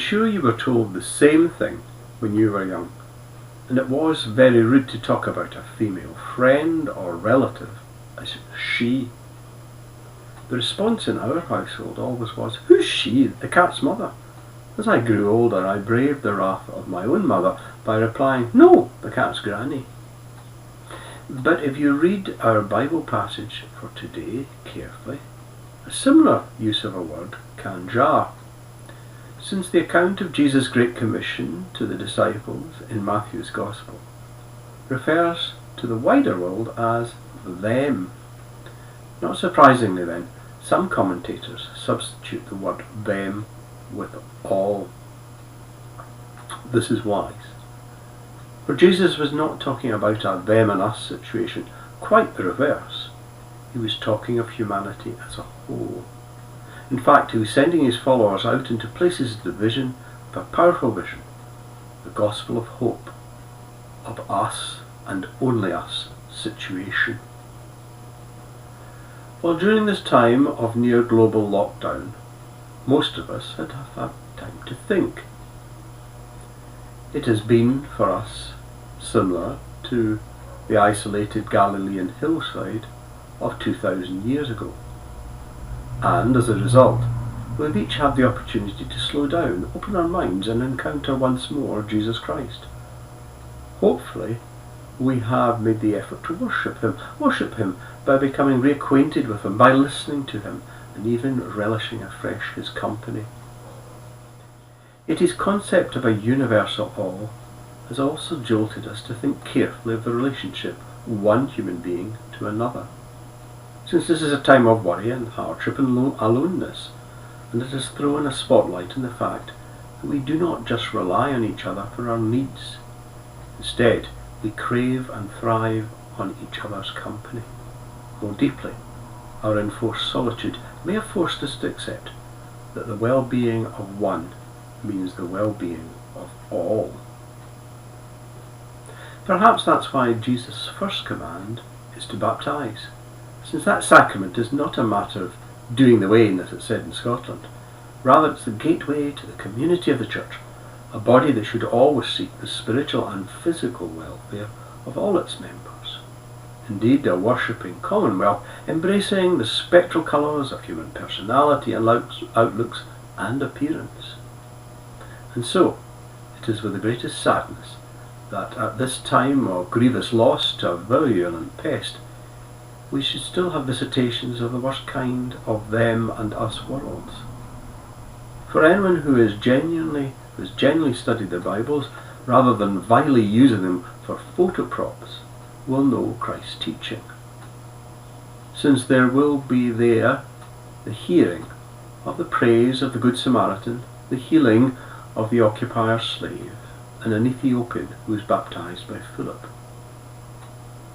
sure you were told the same thing when you were young, and it was very rude to talk about a female friend or relative as she. The response in our household always was, "Who's she? The cat's mother." As I grew older, I braved the wrath of my own mother by replying, "No, the cat's granny." But if you read our Bible passage for today carefully, a similar use of a word can jar. Since the account of Jesus' Great Commission to the disciples in Matthew's Gospel refers to the wider world as them. Not surprisingly then, some commentators substitute the word them with all. This is wise. For Jesus was not talking about a them and us situation, quite the reverse. He was talking of humanity as a whole. In fact, he was sending his followers out into places of division with a powerful vision, the gospel of hope, of us and only us situation. Well, during this time of near global lockdown, most of us had had time to think. It has been, for us, similar to the isolated Galilean hillside of 2,000 years ago. And as a result, we've each had the opportunity to slow down, open our minds and encounter once more Jesus Christ. Hopefully, we have made the effort to worship Him by becoming reacquainted with Him, by listening to Him, and even relishing afresh His company. Yet His concept of a universal all has also jolted us to think carefully of the relationship one human being to another. Since this is a time of worry and hardship and aloneness, and it has thrown a spotlight on the fact that we do not just rely on each other for our needs. Instead, we crave and thrive on each other's company. More deeply, our enforced solitude may have forced us to accept that the well-being of one means the well-being of all. Perhaps that's why Jesus' first command is to baptize, since that sacrament is not a matter of doing the way, as it's said in Scotland. Rather, it's the gateway to the community of the Church, a body that should always seek the spiritual and physical welfare of all its members. Indeed, a worshipping commonwealth embracing the spectral colours of human personality and outlooks and appearance. And so, it is with the greatest sadness that at this time of grievous loss to a virulent pest, we should still have visitations of the worst kind of them and us worlds. For anyone who has genuinely studied the Bibles, rather than vilely using them for photo props, will know Christ's teaching. Since there will be there the hearing of the praise of the Good Samaritan, the healing of the occupier's slave, and an Ethiopian who was baptized by Philip.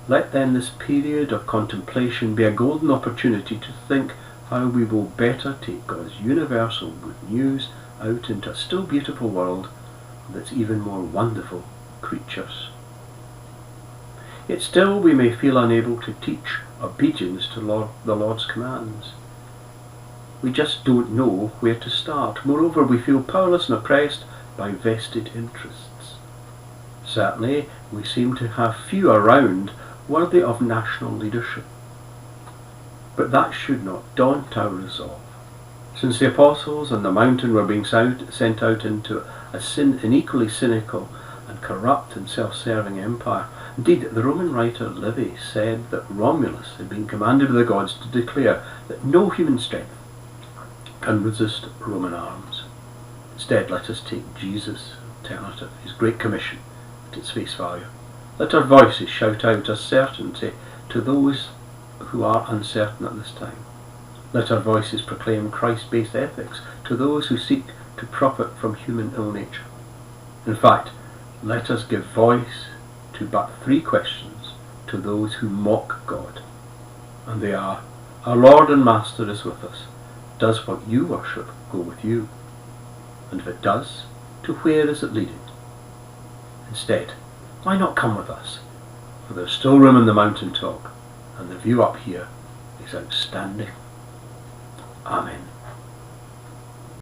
Let then this period of contemplation be a golden opportunity to think how we will better take God's universal good news out into a still beautiful world with its even more wonderful creatures. Yet still we may feel unable to teach obedience to the Lord's commands. We just don't know where to start. Moreover, we feel powerless and oppressed by vested interests. Certainly, we seem to have few around worthy of national leadership. But that should not daunt our resolve. Since the apostles on the mountain were being sent out into an equally cynical and corrupt and self-serving empire, indeed the Roman writer Livy said that Romulus had been commanded by the gods to declare that no human strength can resist Roman arms. Instead, let us take Jesus' alternative, His Great Commission, at its face value. Let our voices shout out a certainty to those who are uncertain at this time. Let our voices proclaim Christ-based ethics to those who seek to profit from human ill nature. In fact, let us give voice to but 3 questions to those who mock God. And they are, our Lord and Master is with us. Does what you worship go with you? And if it does, to where is it leading? Instead, why not come with us? For there's still room in the mountain top, and the view up here is outstanding. Amen.